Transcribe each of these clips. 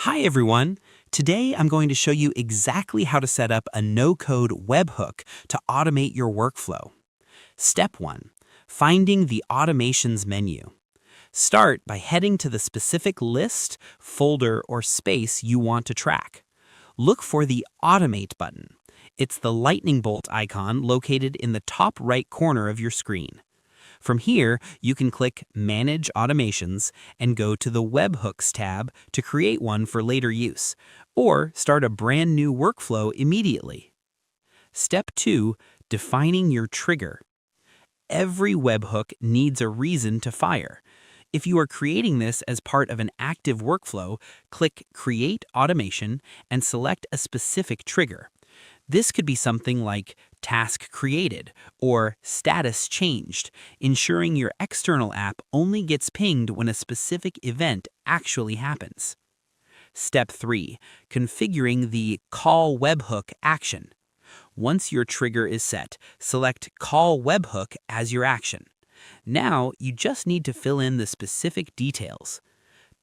Hi everyone! Today I'm going to show you exactly how to set up a no-code webhook to automate your workflow. Step 1. Finding the Automations menu. Start by heading to the specific list, folder, or space you want to track. Look for the Automate button. It's the lightning bolt icon located in the top right corner of your screen. From here, you can click Manage Automations and go to the Webhooks tab to create one for later use, or start a brand new workflow immediately. Step 2. Defining your trigger. Every webhook needs a reason to fire. If you are creating this as part of an active workflow, click Create Automation and select a specific trigger. This could be something like task created or status changed, ensuring your external app only gets pinged when a specific event actually happens. Step 3. Configuring the Call Webhook action. Once your trigger is set, select Call Webhook as your action. Now you just need to fill in the specific details.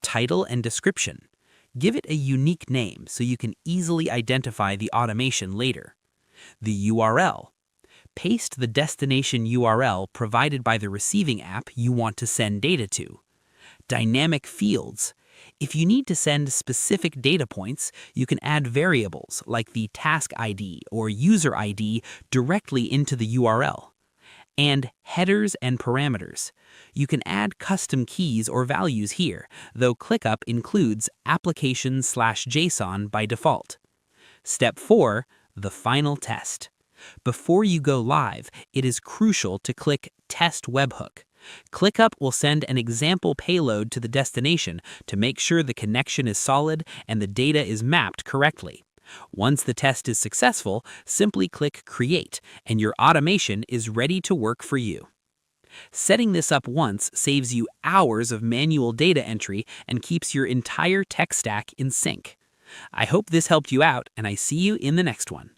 Title and description. Give it a unique name so you can easily identify the automation later. The URL. Paste the destination URL provided by the receiving app you want to send data to. Dynamic fields. If you need to send specific data points, you can add variables like the task ID or user ID directly into the URL. And headers and parameters. You can add custom keys or values here, though ClickUp includes application/JSON by default. Step 4. The final test. Before you go live, it is crucial to click Test Webhook. ClickUp will send an example payload to the destination to make sure the connection is solid and the data is mapped correctly. Once the test is successful, simply click Create, and your automation is ready to work for you. Setting this up once saves you hours of manual data entry and keeps your entire tech stack in sync. I hope this helped you out, and I see you in the next one.